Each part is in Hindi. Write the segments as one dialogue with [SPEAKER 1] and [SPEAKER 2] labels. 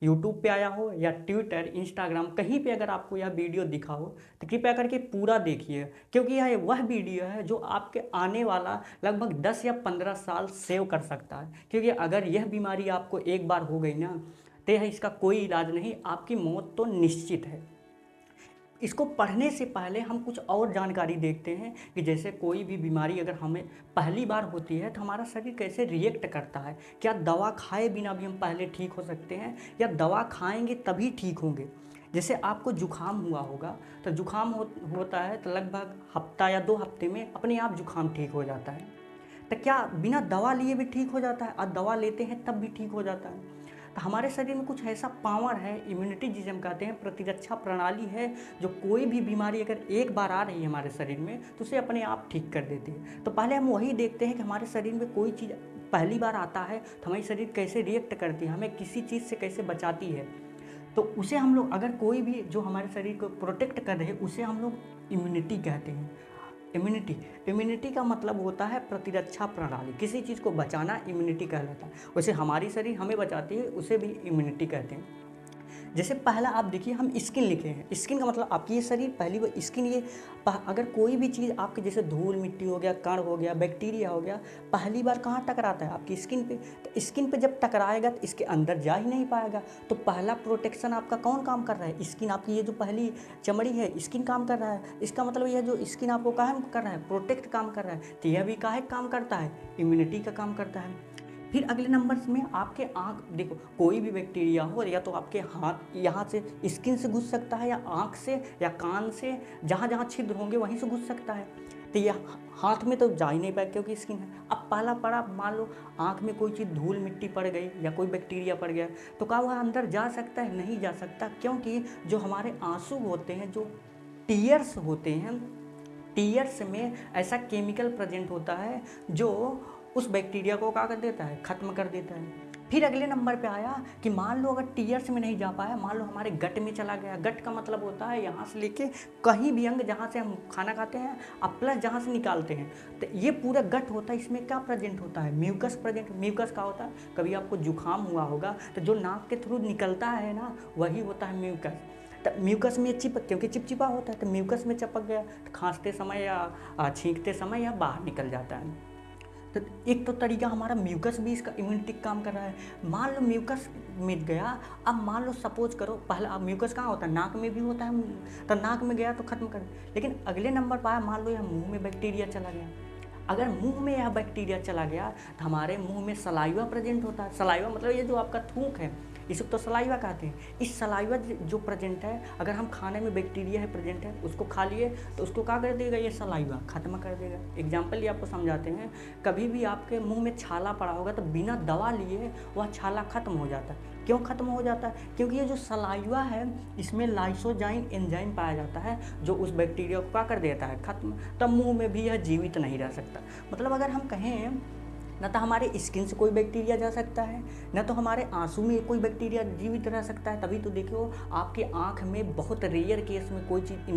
[SPEAKER 1] यूट्यूब पे आया हो या ट्विटर, इंस्टाग्राम कहीं पे अगर आपको यह वीडियो दिखा हो तो कृपया करके पूरा देखिए क्योंकि यह वह वीडियो है जो आपके आने वाला लगभग 10 या 15 साल सेव कर सकता है। क्योंकि अगर यह बीमारी आपको एक बार हो गई ना तो यह इसका कोई इलाज नहीं, आपकी मौत तो निश्चित है। इसको पढ़ने से पहले हम कुछ और जानकारी देखते हैं कि जैसे कोई भी बीमारी अगर हमें पहली बार होती है तो हमारा शरीर कैसे रिएक्ट करता है। क्या दवा खाए बिना भी हम पहले ठीक हो सकते हैं या दवा खाएंगे तभी ठीक होंगे। जैसे आपको जुखाम हुआ होगा तो जुखाम होता है तो लगभग हफ्ता या 2 हफ्ते में अपने आप जुखाम ठीक हो जाता है। तो क्या बिना दवा लिए भी ठीक हो जाता है और दवा लेते हैं तब भी ठीक हो जाता है। तो हमारे शरीर में कुछ ऐसा पावर है, इम्यूनिटी जिसे हम कहते हैं, प्रतिरक्षा प्रणाली है, जो कोई भी बीमारी अगर एक बार आ रही है हमारे शरीर में तो उसे अपने आप ठीक कर देती है। तो पहले हम वही देखते हैं कि हमारे शरीर में कोई चीज़ पहली बार आता है तो हमारी शरीर कैसे रिएक्ट करती है, हमें किसी चीज़ से कैसे बचाती है। तो उसे हम लोग अगर कोई भी जो हमारे शरीर को प्रोटेक्ट कर रहे उसे हम लोग इम्यूनिटी कहते हैं। इम्यूनिटी इम्यूनिटी का मतलब होता है प्रतिरक्षा प्रणाली, किसी चीज़ को बचाना इम्यूनिटी कहलाता है। वैसे हमारी शरीर हमें बचाती है उसे भी इम्यूनिटी कहते हैं। जैसे पहला आप देखिए हम स्किन लिखे हैं, स्किन का मतलब आपकी ये शरीर पहली वो स्किन ये अगर कोई भी चीज़ आपके जैसे धूल मिट्टी हो गया, कण हो गया, बैक्टीरिया हो गया, पहली बार कहाँ टकराता है आपकी स्किन पे। तो स्किन पे जब टकराएगा तो इसके अंदर जा ही नहीं पाएगा। तो पहला प्रोटेक्शन आपका कौन काम कर रहा है, स्किन। आपकी ये जो पहली चमड़ी है स्किन काम कर रहा है। इसका मतलब यह जो स्किन आपको काम कर रहा है, प्रोटेक्ट काम कर रहा है। तो यह भी काहे काम करता है, इम्यूनिटी का काम करता है। फिर अगले नंबर में आपके आँख देखो, कोई भी बैक्टीरिया हो या तो आपके हाथ यहाँ से स्किन से घुस सकता है या आँख से या कान से, जहाँ जहाँ छिद्र होंगे वहीं से घुस सकता है। तो यह हाथ में तो जा ही नहीं पाए क्योंकि स्किन है। अब पहला पड़ा मान लो आँख में कोई चीज़ धूल मिट्टी पड़ गई या कोई बैक्टीरिया पड़ गया तो क्या वह अंदर जा सकता है, नहीं जा सकता। क्योंकि जो हमारे आंसू होते हैं, जो टीयर्स होते हैं, टीयर्स में ऐसा केमिकल प्रेजेंट होता है जो उस बैक्टीरिया को क्या कर देता है, ख़त्म कर देता है। फिर अगले नंबर पे आया कि मान लो अगर टीयर्स में नहीं जा पाया, मान लो हमारे गट में चला गया। गट का मतलब होता है यहाँ से लेके कहीं भी अंग जहाँ से हम खाना खाते हैं अब प्लस जहाँ से निकालते हैं, तो ये पूरा गट होता है। इसमें क्या प्रेजेंट होता है, म्यूकस प्रेजेंट। म्यूकस का होता है, कभी आपको जुकाम हुआ होगा तो जो नाक के थ्रू निकलता है ना वही होता है म्यूकस। तो म्यूकस में क्योंकि चिपचिपा होता है तो म्यूकस में चिपक गया तो खांसते समय या छींकते समय या बाहर निकल जाता है। तो एक तो तरीका हमारा म्यूकस भी इसका इम्यूनिटी काम कर रहा है। मान लो म्यूकस मिट गया, अब मान लो सपोज करो पहला म्यूकस कहाँ होता है, नाक में भी होता है, तो नाक में गया तो खत्म कर। लेकिन अगले नंबर पर आया मान लो यह मुंह में बैक्टीरिया चला गया। अगर मुंह में यह बैक्टीरिया चला गया तो हमारे मुंह में सलाइवा प्रेजेंट होता है। सलाइवा मतलब ये जो आपका थूक है इसे तो सलाइवा कहते हैं। इस सलाइवा जो प्रेजेंट है, अगर हम खाने में बैक्टीरिया है प्रेजेंट है उसको खा लिए तो उसको क्या कर देगा, ये सलाइवा खत्म कर देगा। एग्जाम्पल ये आपको समझाते हैं, कभी भी आपके मुंह में छाला पड़ा होगा तो बिना दवा लिए वह छाला खत्म हो जाता है। क्यों खत्म हो जाता है, क्योंकि ये जो सलाइवा है इसमें लाइसोजाइम एंजाइम पाया जाता है जो उस बैक्टीरिया को क्या कर देता है, खत्म। तब मुंह में भी यह जीवित नहीं रह सकता। मतलब अगर हम कहें न तो हमारे स्किन से कोई बैक्टीरिया जा सकता है, न तो हमारे आंसू में कोई बैक्टीरिया जीवित रह सकता है। तभी तो देखो आपके आँख में बहुत रेयर केस में कोई चीज़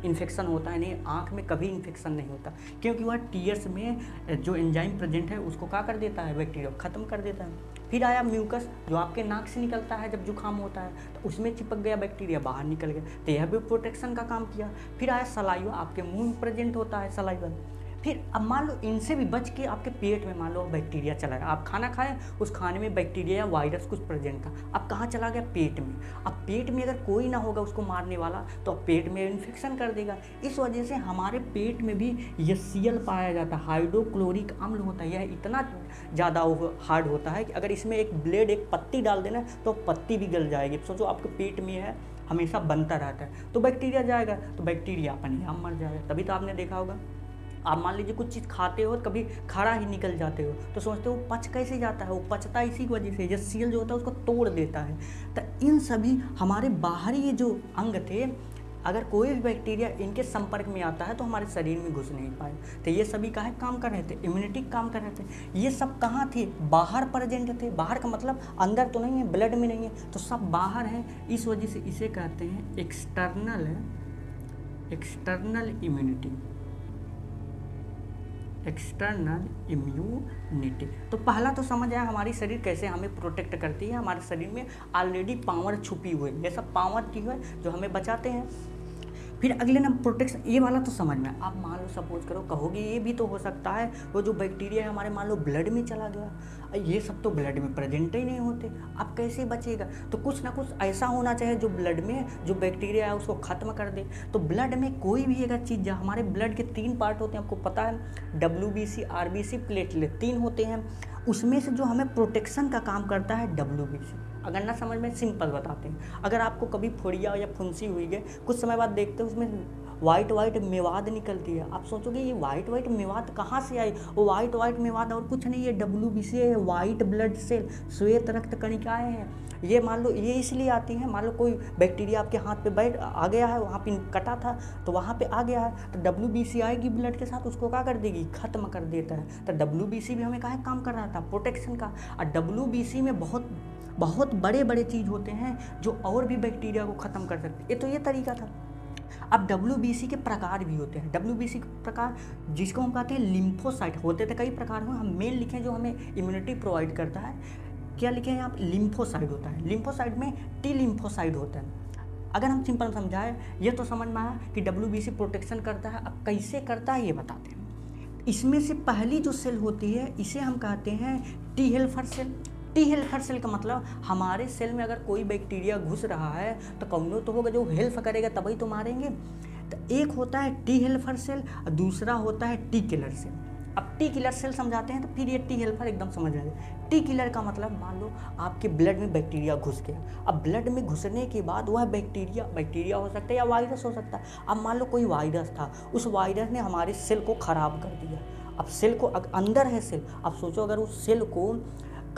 [SPEAKER 1] इन्फेक्शन होता है, नहीं आँख में कभी इन्फेक्शन नहीं होता क्योंकि वह टीयर्स में जो एंजाइम प्रेजेंट है उसको क्या कर देता है, बैक्टीरिया को ख़त्म कर देता है। फिर आया म्यूकस जो आपके नाक से निकलता है जब जुकाम होता है तो उसमें चिपक गया बैक्टीरिया, बाहर निकल गया तो यह भी प्रोटेक्शन का काम किया। फिर आया सलाइवा, आपके मुँह में प्रेजेंट होता है सलाइवा। फिर अब मान लो इनसे भी बच के आपके पेट में मान लो बैक्टीरिया चला गया, आप खाना खाएं उस खाने में बैक्टीरिया या वायरस कुछ प्रेजेंट था, अब कहाँ चला गया, पेट में। अब पेट में अगर कोई ना होगा उसको मारने वाला तो अब पेट में इन्फेक्शन कर देगा। इस वजह से हमारे पेट में भी HCl पाया जाता है, हाइड्रोक्लोरिक अम्ल होता है। यह इतना ज़्यादा हार्ड होता है कि अगर इसमें एक ब्लेड, एक पत्ती डाल देना तो पत्ती भी गल जाएगी। सोचो आपके पेट में है, हमेशा बनता रहता है तो बैक्टीरिया जाएगा तो बैक्टीरिया अपने आप मर जाएगा। तभी तो आपने देखा होगा आप मान लीजिए कुछ चीज़ खाते हो कभी खड़ा ही निकल जाते हो तो सोचते हो पच कैसे जाता है, वो पचता इसी की वजह से HCl जो होता है उसको तोड़ देता है। तो इन सभी हमारे बाहरी ये जो अंग थे, अगर कोई भी बैक्टीरिया इनके संपर्क में आता है तो हमारे शरीर में घुस नहीं पाए। तो ये सभी काहे काम कर रहे थे, इम्यूनिटी काम कर रहे थे। ये सब कहाँ थे, बाहर प्रेजेंट थे। बाहर का मतलब अंदर तो नहीं है, ब्लड में नहीं है, तो सब बाहर है। इस वजह से इसे कहते हैं एक्सटर्नल इम्यूनिटी। External immunity. तो पहला तो समझ आया हमारी शरीर कैसे हमें प्रोटेक्ट करती है, हमारे शरीर में ऑलरेडी पावर छुपी हुई है, ये सब पावर की है जो हमें बचाते हैं। फिर अगले नंबर प्रोटेक्शन, ये वाला तो समझ में। आप मान लो सपोज करो कहोगे ये भी तो हो सकता है वो जो बैक्टीरिया है हमारे मान लो ब्लड में चला गया, ये सब तो ब्लड में प्रेजेंट ही नहीं होते, अब कैसे बचेगा? तो कुछ ना कुछ ऐसा होना चाहिए जो ब्लड में जो बैक्टीरिया है उसको ख़त्म कर दे। तो ब्लड में कोई भी अगर चीज़, हमारे ब्लड के 3 पार्ट होते हैं, आपको पता है, WBC, RBC, प्लेटलेट, 3 होते हैं। उसमें से जो हमें प्रोटेक्शन का काम करता है WBC। अगर ना समझ में, सिंपल बताते हैं, अगर आपको कभी फोड़िया या फुंसी हुई है, कुछ समय बाद देखते हैं उसमें वाइट मेवाद निकलती है, आप सोचोगे ये वाइट मेवाद कहाँ से आई? वो वाइट मेवाद और कुछ नहीं है, WBC है, वाइट ब्लड सेल, श्वेत रक्त कणिकाएँ हैं। ये मान लो ये इसलिए आती हैं, मान लो कोई बैक्टीरिया आपके हाथ पे बैठ आ गया है, वहाँ पे कटा था तो वहाँ पे आ गया है, तो WBC आएगी ब्लड के साथ, उसको क्या कर देगी? खत्म कर देता है। तो WBC भी हमें काहे काम कर रहा था? प्रोटेक्शन का। और WBC में बहुत बड़े चीज़ होते हैं जो और भी बैक्टीरिया को ख़त्म कर सकते हैं। ये तो ये तरीका था। अब WBC के प्रकार भी होते हैं। WBC के प्रकार जिसको हम कहते हैं लिम्फोसाइट, होते थे कई प्रकार में, हम मेन लिखें जो हमें इम्यूनिटी प्रोवाइड करता है, क्या लिखे हैं आप? लिम्फोसाइट होता है। लिम्फोसाइट में T लिम्फोसाइट होता है। अगर हम सिंपल समझाएं, ये तो समझ में आया कि WBC प्रोटेक्शन करता है। अब कैसे करता है ये बताते हैं। इसमें से पहली जो सेल होती है इसे हम कहते हैं T helper cell. T helper cell का मतलब हमारे सेल में अगर कोई बैक्टीरिया घुस रहा है तो कौनो तो होगा जो हेल्प करेगा, तभी तो मारेंगे। तो एक होता है T हेल्पर सेल और दूसरा होता है T किलर सेल। अब T किलर सेल समझाते हैं तो फिर ये T हेल्पर एकदम समझ में आ जाए। T किलर का मतलब मान लो आपके ब्लड में बैक्टीरिया घुस गया। अब ब्लड में घुसने के बाद वह बैक्टीरिया हो सकता है या वायरस हो सकता है। अब मान लो कोई वायरस था, उस वायरस ने हमारे सेल को ख़राब कर दिया। अब सेल को अंदर है सेल, अब सोचो अगर उस सेल को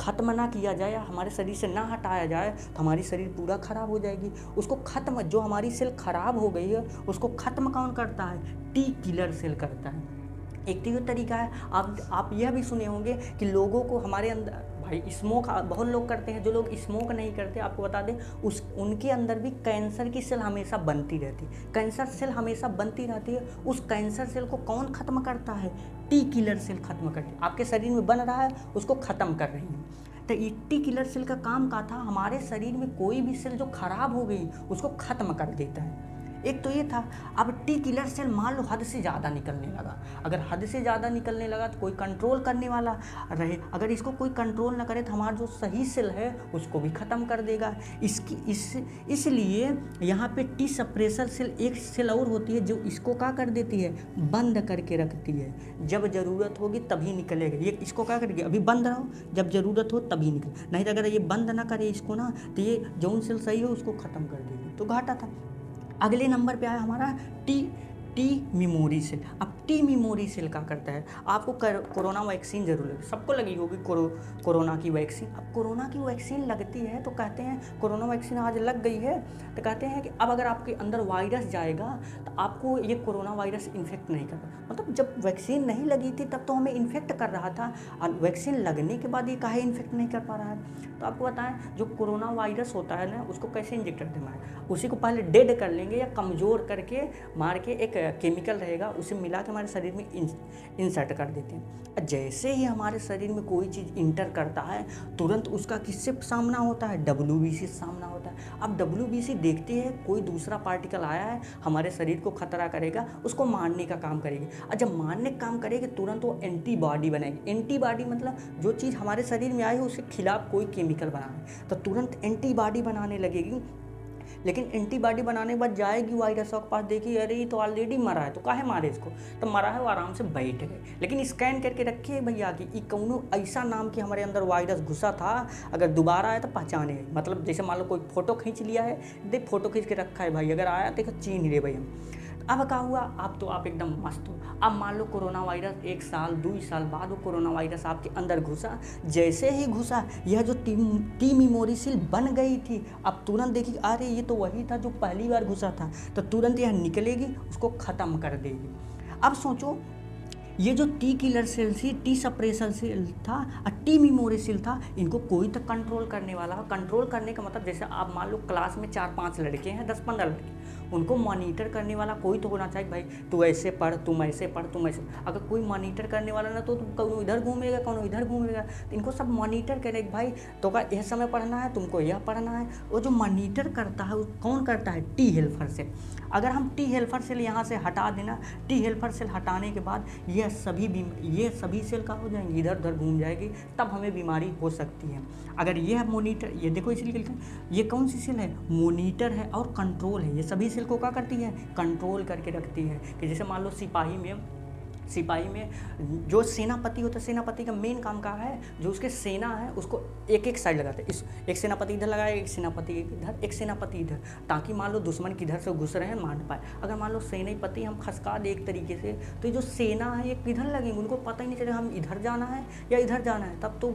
[SPEAKER 1] ख़त्म ना किया जाए या हमारे शरीर से ना हटाया जाए तो हमारी शरीर पूरा ख़राब हो जाएगी। उसको ख़त्म, जो हमारी सेल ख़राब हो गई है उसको ख़त्म कौन करता है? T किलर सेल करता है। एक तो ये तरीका है। आप यह भी सुने होंगे कि लोगों को हमारे अंदर, भाई स्मोक बहुत लोग करते हैं, जो लोग स्मोक नहीं करते आपको बता दें उनके अंदर भी कैंसर की सेल हमेशा बनती रहती है। कैंसर सेल हमेशा बनती रहती है। उस कैंसर सेल को कौन ख़त्म करता है? T किलर सेल ख़त्म करती है। आपके शरीर में बन रहा है उसको ख़त्म कर रही है। तो ये T किलर सेल का काम का था हमारे शरीर में कोई भी सेल जो ख़राब हो गई उसको ख़त्म कर देता है। एक तो ये था। अब T किलर सेल मान लो हद से ज़्यादा निकलने लगा। अगर हद से ज़्यादा निकलने लगा तो कोई कंट्रोल करने वाला रहे। अगर इसको कोई कंट्रोल ना करे तो हमारा जो सही सेल है उसको भी ख़त्म कर देगा। इसलिए यहाँ पे T सप्रेसर सेल, एक सेल और होती है जो इसको क्या कर देती है? बंद करके रखती है। जब ज़रूरत होगी तभी निकलेगा। ये इसको क्या करेगी? अभी बंद रहो, जब ज़रूरत हो तभी निकले। नहीं तो अगर ये बंद ना करे इसको ना तो ये जौन सेल सही हो उसको ख़त्म कर देगी, तो घाटा था। अगले नंबर पे आया हमारा टी मेमोरी सेल। अब T मेमोरी सेल क्या करता है? आपको कोरोना वैक्सीन जरूर लगी, सबको लगी होगी कोरोना की वैक्सीन। अब कोरोना की वैक्सीन लगती है तो कहते हैं कोरोना वैक्सीन आज लग गई है तो कहते हैं कि अब अगर आपके अंदर वायरस जाएगा तो आपको ये कोरोना वायरस इन्फेक्ट नहीं करता। मतलब जब वैक्सीन नहीं लगी थी तब तो हमें इन्फेक्ट कर रहा था, और वैक्सीन लगने के बाद ये काहे इन्फेक्ट नहीं कर पा रहा है? तो आपको बताएं जो कोरोना वायरस होता है ना उसको कैसे इंजेक्ट करते हैं? उसी को पहले डेड कर लेंगे या कमज़ोर करके मार के, एक केमिकल रहेगा उसे मिला के हमारे शरीर में इंसर्ट कर देते हैं। जैसे ही हमारे शरीर में कोई चीज़ इंटर करता है तुरंत उसका किससे सामना होता है? WBC से सामना होता है। अब WBC देखती है कोई दूसरा पार्टिकल आया है हमारे शरीर को खतरा करेगा, उसको मारने का काम करेगी। और जब मारने का काम करेगी तुरंत वो एंटीबॉडी बनाएगी। एंटीबॉडी मतलब जो चीज़ हमारे शरीर में आई है उसके खिलाफ कोई केमिकल बनाना, तो तुरंत एंटीबॉडी बनाने लगेगी। लेकिन एंटीबॉडी बनाने के बाद जाएगी वायरस के पास, देखिए अरे ये तो ऑलरेडी मरा है तो काहे मारे इसको, तो मरा है वो आराम से बैठ गए। लेकिन स्कैन करके रखिए भैया कि ये कौनो ऐसा नाम कि हमारे अंदर वायरस घुसा था, अगर दोबारा आया तो पहचाने। मतलब जैसे मान लो कोई फोटो खींच लिया है, देख फोटो खींच के रखा है भाई, अगर आया तो चीन ही रे भाई हम। अब क्या हुआ? अब तो आप एकदम मस्त हो। अब मान लो कोरोना वायरस 1 साल 2 साल बाद वो कोरोना वायरस आपके अंदर घुसा। जैसे ही घुसा यह जो टी मेमोरी सेल बन गई थी, अब तुरंत देखिए अरे ये तो वही था जो पहली बार घुसा था, तो तुरंत यह निकलेगी उसको ख़त्म कर देगी। अब सोचो ये जो टी किलर सेल थी, टी सप्रेसर सेल था और टी मेमोरी सेल था, इनको कोई तो कंट्रोल करने वाला। कंट्रोल करने का मतलब जैसे आप मान लो क्लास में 4-5 लड़के हैं, 10-15 लड़के, उनको मॉनिटर करने वाला कोई तो होना चाहिए। भाई तू ऐसे पढ़, तुम ऐसे पढ़, तुम ऐसे। अगर कोई मॉनिटर करने वाला ना तो कौन इधर घूमेगा, कौन इधर घूमेगा। तो इनको सब मॉनिटर करे भाई तो का यह समय पढ़ना है, तुमको यह पढ़ना है। वो जो मॉनिटर करता है वो कौन करता है? T helper cell. अगर हम टी हेल्पर सेल यहाँ से हटा देना, टी हेल्पर सेल हटाने के बाद ये सभी सेल का हो जाएंगे, इधर उधर घूम जाएगी, तब हमें बीमारी हो सकती है। अगर ये है मोनीटर, ये देखो इसलिए लिखा है, ये कौन सी सेल है? मोनीटर है और कंट्रोल है। ये सभी सेल को क्या करती है? कंट्रोल करके रखती है। कि जैसे मान लो सिपाही में जो सेनापति होता है, सेनापति का मेन काम क्या है? जो उसके सेना है उसको एक एक साइड लगाते हैं। इस एक सेनापति इधर लगाए, एक सेनापति इधर, एक सेनापति इधर, ताकि मान लो दुश्मन किधर से घुस रहे हैं मार पाए। अगर मान लो सेनापति हम खसका दे एक तरीके से, तो ये जो सेना है ये किधर लगेंगे, उनको पता ही नहीं चलेगा हम इधर जाना है या इधर जाना है, तब तो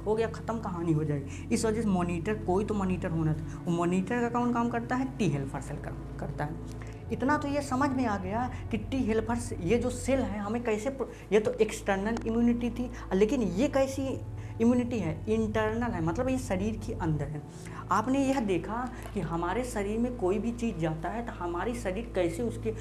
[SPEAKER 1] हो गया, ख़त्म, कहानी हो जाएगी। इस वजह से मॉनिटर, कोई तो मॉनिटर होना था। वो मॉनिटर का कौन काम करता है? टी हेल्पर सेल करता है। इतना तो ये समझ में आ गया कि टी हेल्पर्स, ये जो सेल है हमें कैसे, ये तो एक्सटर्नल इम्यूनिटी थी, लेकिन ये कैसी इम्यूनिटी है? इंटरनल है, मतलब ये शरीर के अंदर है। आपने यह देखा कि हमारे शरीर में कोई भी चीज़ जाता है तो हमारी शरीर कैसे उसके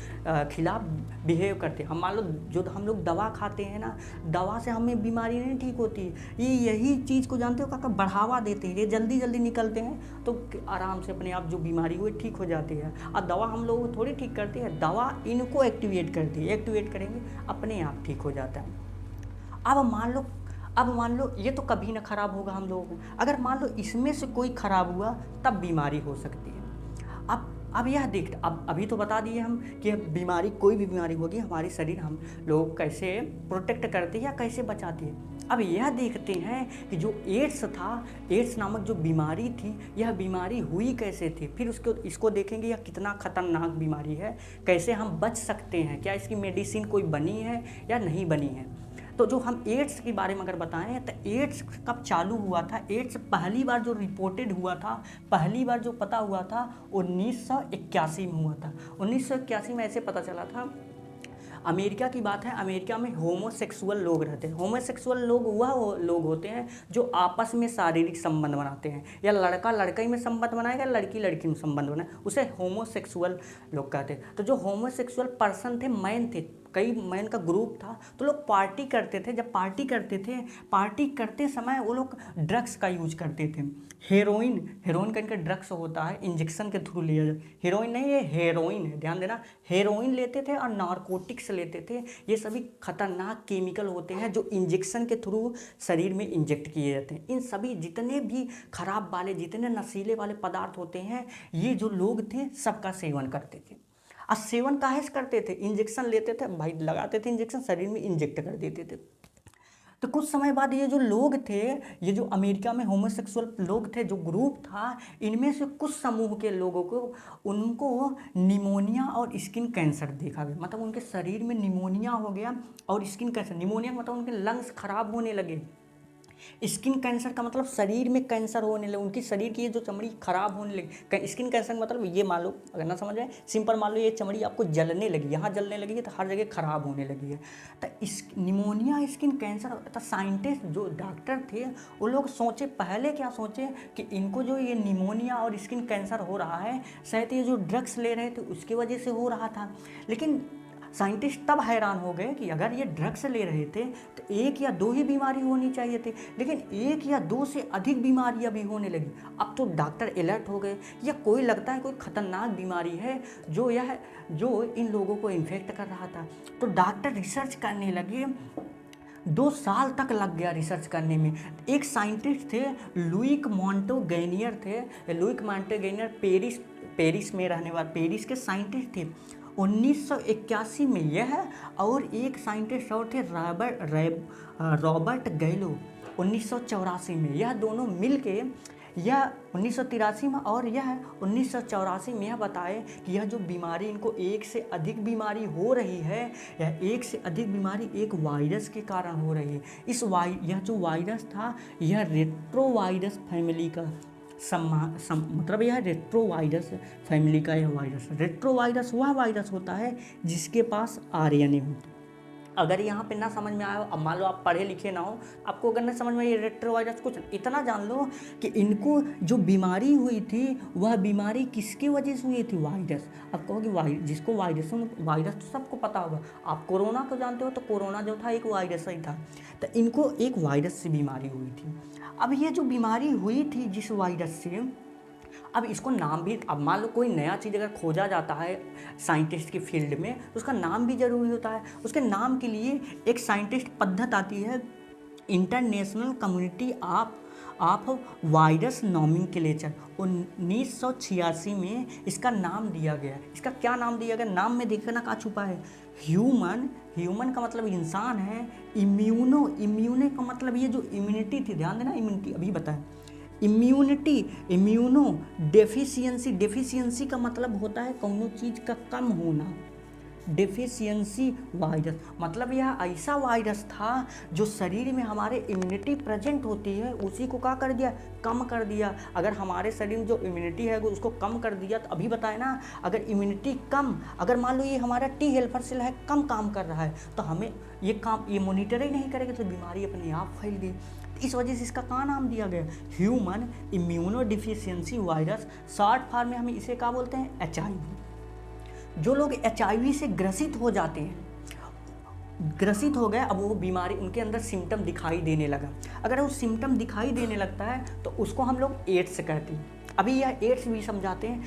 [SPEAKER 1] खिलाफ बिहेव करते हैं। हम मान लो जो हम लोग दवा खाते हैं ना, दवा से हमें बीमारी नहीं ठीक होती। ये यही चीज़ को जानते हो काका, बढ़ावा देते हैं, ये जल्दी जल्दी निकलते हैं तो आराम से अपने आप जो बीमारी हुई ठीक हो जाती है। और दवा हम लोग थोड़ी ठीक करती है, दवा इनको एक्टिवेट करती है, एक्टिवेट करेंगे अपने आप ठीक हो जाता है। अब मान लो ये तो कभी ना ख़राब होगा हम लोगों को, अगर मान लो इसमें से कोई ख़राब हुआ तब बीमारी हो सकती है। अब यह अब अभी तो बता दिए हम कि बीमारी, कोई भी बीमारी होगी हमारी शरीर हम लोग कैसे प्रोटेक्ट करती है या कैसे बचाती है। अब यह देखते हैं कि जो एड्स था, एड्स नामक जो बीमारी थी, यह बीमारी हुई कैसे थी, फिर इसको देखेंगे यह कितना खतरनाक बीमारी है, कैसे हम बच सकते हैं, क्या इसकी मेडिसिन कोई बनी है या नहीं बनी है। तो जो हम एड्स के बारे में अगर बताएं तो एड्स कब चालू हुआ था? एड्स पहली बार जो रिपोर्टेड हुआ था, पहली बार जो पता हुआ था 1981 में हुआ था। 1981 में ऐसे पता चला था, अमेरिका की बात है, अमेरिका में होमोसेक्सुअल लोग रहते हैं। होमोसेक्सुअल लोग वह लोग होते हैं जो आपस में शारीरिक संबंध बनाते हैं, या लड़का लड़का में संबंध बनाएगा, लड़की लड़की में संबंध बनाए, उसे होमोसेक्सुअल लोग कहते हैं। तो जो होमोसेक्सुअल पर्सन थे, मैन थे, कई मैन का ग्रुप था, तो लोग पार्टी करते थे। जब पार्टी करते थे, पार्टी करते समय वो लोग ड्रग्स का यूज करते थे। हेरोइन का इनका ड्रग्स होता है, इंजेक्शन के थ्रू लिया जाए। हीरोइन नहीं, ये हेरोइन है, ध्यान देना। हेरोइन लेते थे और नारकोटिक्स लेते थे। ये सभी खतरनाक केमिकल होते हैं जो इंजेक्शन के थ्रू शरीर में इंजेक्ट किए जाते हैं। इन सभी जितने भी खराब वाले, जितने नशीले वाले पदार्थ होते हैं, ये जो लोग थे सबका सेवन करते थे। और सेवन काहे से करते थे? इंजेक्शन लेते थे भाई, लगाते थे इंजेक्शन, शरीर में इंजेक्ट कर देते थे। तो कुछ समय बाद ये जो लोग थे, ये जो अमेरिका में होमोसेक्सुअल लोग थे, जो ग्रुप था, इनमें से कुछ समूह के लोगों को, उनको निमोनिया और स्किन कैंसर देखा गया। मतलब उनके शरीर में निमोनिया हो गया और स्किन कैंसर। निमोनिया मतलब उनके लंग्स खराब होने लगे। स्किन कैंसर का मतलब शरीर में कैंसर होने लगे, उनकी शरीर की ये जो चमड़ी खराब होने लगी। स्किन कैंसर मतलब ये मान लो, अगर ना समझ आए, सिंपल मान लो ये चमड़ी आपको जलने लगी, यहाँ जलने लगी है तो हर जगह खराब होने लगी है। तो इस निमोनिया, स्किन कैंसर, तो साइंटिस्ट जो डॉक्टर थे वो लोग सोचे, पहले क्या सोचे कि इनको जो ये निमोनिया और स्किन कैंसर हो रहा है, शायद ये जो ड्रग्स ले रहे थे उसकी वजह से हो रहा था। लेकिन साइंटिस्ट तब हैरान हो गए कि अगर ये ड्रग्स ले रहे थे तो 1 या 2 ही बीमारी होनी चाहिए थी, लेकिन 1 या 2 से अधिक बीमारियां भी होने लगी। अब तो डॉक्टर अलर्ट हो गए, या कोई लगता है कोई खतरनाक बीमारी है जो इन लोगों को इन्फेक्ट कर रहा था। तो डॉक्टर रिसर्च करने लगे, 2 साल तक लग गया रिसर्च करने में। एक साइंटिस्ट थे, लुइक मॉन्टेगेनियर थे। लुइक मॉन्टेगेनियर पेरिस में रहने वाले, पेरिस के साइंटिस्ट थे। 1981 में यह और एक साइंटिस्ट और थे, रॉबर्ट गैलो। 1984 में यह दोनों मिलके, यह 1983 में और यह 1984 में यह बताए कि यह जो बीमारी, इनको 1 से अधिक बीमारी हो रही है, यह 1 से अधिक बीमारी एक वायरस के कारण हो रही है। यह जो वायरस था, यह रेट्रोवायरस फैमिली का मतलब यह रेट्रोवायरस फैमिली का यह वायरस। रेट्रोवायरस वह वायरस होता है जिसके पास आरएनए होता है। अगर यहाँ पे ना समझ में आया हो, अब मान लो आप पढ़े लिखे ना हो, आपको अगर ना समझ में ये रेट्रोवायरस कुछ इतना जान लो कि इनको जो बीमारी हुई थी वह बीमारी किसकी वजह से हुई थी, वायरस। अब कहोगे जिसको वायरस तो सबको पता होगा, आप कोरोना को जानते हो, तो कोरोना जो था एक वायरस ही था, तो इनको एक वायरस से बीमारी हुई थी। अब ये जो बीमारी हुई थी जिस वायरस से, अब इसको नाम भी, अब मान लो कोई नया चीज़ अगर खोजा जाता है साइंटिस्ट की फील्ड में, तो उसका नाम भी ज़रूरी होता है। उसके नाम के लिए एक साइंटिस्ट पद्धति आती है, international community of virus nomenclature. 1986 में इसका नाम दिया गया। इसका क्या नाम दिया गया, नाम में देखना क्या छुपा है, ह्यूमन का मतलब इंसान है, इम्यूने का मतलब ये जो इम्यूनिटी थी, ध्यान देना, इम्यूनिटी अभी बताएं, इम्यूनो डेफिशिएंसी का मतलब होता है कौनो चीज़ का कम होना। डेफिशिएंसी वायरस मतलब यह ऐसा वायरस था जो शरीर में हमारे इम्यूनिटी प्रेजेंट होती है उसी को क्या कर दिया, कम कर दिया। अगर हमारे शरीर में जो इम्यूनिटी है उसको कम कर दिया, तो अभी बताए ना, अगर इम्यूनिटी कम, अगर मान लो ये हमारा टी हेल्पर सेल है कम काम कर रहा है, तो हमें ये मॉनिटर ही नहीं करेगा, तो बीमारी अपने आप फैल गई। इस वजह से इसका क्या नाम दिया गया, human immuno deficiency virus. Short form में हम इसे क्या बोलते हैं, HIV। जो लोग HIV से ग्रसित हो जाते हैं, ग्रसित हो गए, अब वो बीमारी उनके अंदर सिम्टम दिखाई देने लगा। अगर वो सिम्टम दिखाई देने लगता है तो उसको हम लोग एड्स कहते हैं। अभी यह एड्स भी समझाते हैं।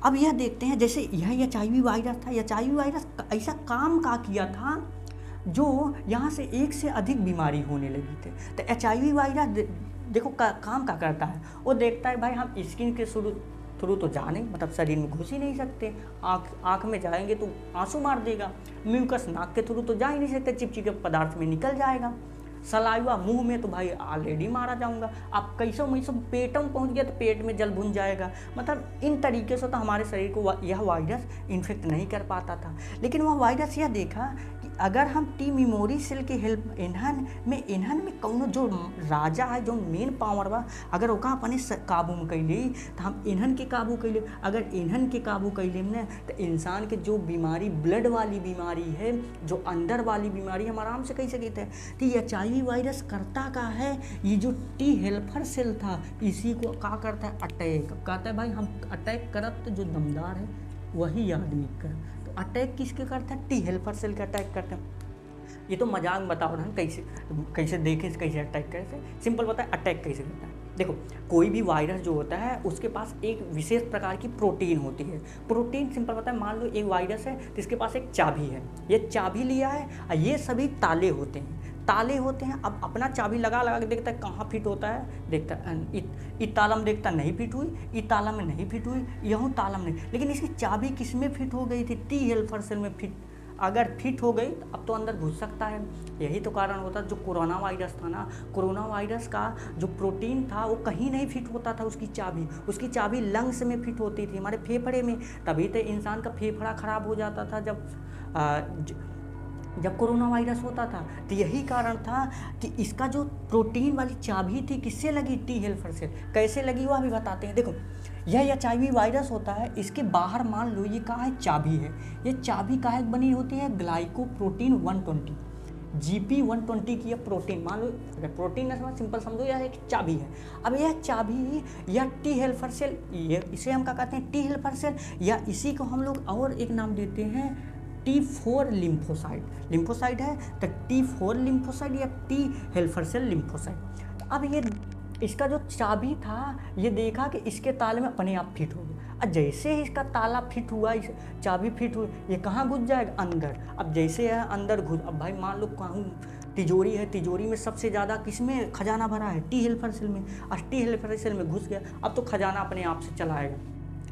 [SPEAKER 1] अब यह देखते हैं, जैसे यह HIV वायरस था, यह HIV वायरस ऐसा काम का किया था जो यहाँ से एक से अधिक बीमारी होने लगी थी। तो HIV वायरस देखो काम का करता है, वो देखता है भाई हम स्किन के थ्रू तो जा नहीं, मतलब शरीर में घुस ही नहीं सकते, आँख में जाएंगे तो आंसू मार देगा, म्यूकस नाक के थ्रू तो जा ही नहीं सकते, चिपचिपे पदार्थ में निकल जाएगा, सलाइवा मुंह में तो भाई ऑलरेडी मारा जाऊंगा, आप कैसों मैसों पेटों में पहुंच गया तो पेट में जल भुन जाएगा। मतलब इन तरीके से तो हमारे शरीर को यह वायरस इन्फेक्ट नहीं कर पाता था। लेकिन वह वायरस यह देखा कि अगर हम टी मेमोरी सेल के हेल्प इन्हन में कौनो जो राजा है, जो मेन पावर बा, अगर ओका अपने काबू में कैली तो हम इन्हन के काबू कैले। अगर इन्हन के काबू कैले न तो इंसान के जो बीमारी ब्लड वाली बीमारी है, जो अंदर वाली बीमारी हम आराम से कह सकते हैं। तो ये HIV वायरस करता का है, ये जो टी हेल्पर सेल था इसी को क्या करता है, अटैक। कहता है भाई हम अटैक करत तो जो दमदार है वही आदमी कर। तो अटैक किसके करता है, टी हेल्पर सेल का अटैक करता है। ये तो मजाक में बताओ ना, कैसे देखे कैसे अटैक करते, सिंपल बताए अटैक कैसे करता है। देखो कोई भी वायरस जो होता है उसके पास एक विशेष प्रकार की प्रोटीन होती है। प्रोटीन सिंपल पता है, मान लो एक वायरस है तो इसके पास एक चाबी है, ये चाबी लिया है और ये सभी ताले होते हैं। अब अपना चाबी लगा के देखता है कहाँ फिट होता है, देखता है इस ताला में, देखता नहीं फिट हुई, इस ताला में नहीं फिट हुई, यहूँ ताला में नहीं। लेकिन इसकी चाबी किस में फिट हो गई थी, टी हेल्पर सेल में फिट। अगर फिट हो गई तो अब तो अंदर घुस सकता है। यही तो कारण होता जो कोरोना वायरस था ना, कोरोना वायरस का जो प्रोटीन था वो कहीं नहीं फिट होता था, उसकी चाबी लंग्स में फिट होती थी, हमारे फेफड़े में। तभी तो इंसान का फेफड़ा खराब हो जाता था जब कोरोना वायरस होता था। तो यही कारण था कि इसका जो प्रोटीन वाली चाबी थी किससे लगी, टी हेल्पर से। कैसे लगी वह भी बताते हैं। देखो यह HIV वायरस होता है, इसके बाहर मान लो ये कहाँ है, चाबी है। ये चाबी काहे बनी होती है, ग्लाइकोप्रोटीन 120, GP120 की यह प्रोटीन। मान लो अगर प्रोटीन न सिंपल समझो यह एक चाबी है। अब यह चाबी या टी हेल्पर सेल, ये इसे हम क्या कहते हैं, टी हेल्पर सेल, या इसी को हम लोग और एक नाम देते हैं T4 लिम्फोसाइट है तो T4 लिम्फोसाइट या टी हेल्पर सेल लिम्फोसाइट। अब ये इसका जो चाबी था ये देखा कि इसके ताले में अपने आप फिट हो गया। अब जैसे ही इसका ताला फिट हुआ, इस चाबी फिट हुई, ये कहाँ घुस जाएगा, अंदर। अब जैसे यह अंदर घुस, अब भाई मान लो कहूँ तिजोरी है, तिजोरी में सबसे ज़्यादा किस में खजाना भरा है, टी हेल्पर सेल में। अब टी हेल्पर सेल में घुस गया, अब तो खजाना अपने आप से चला आएगा।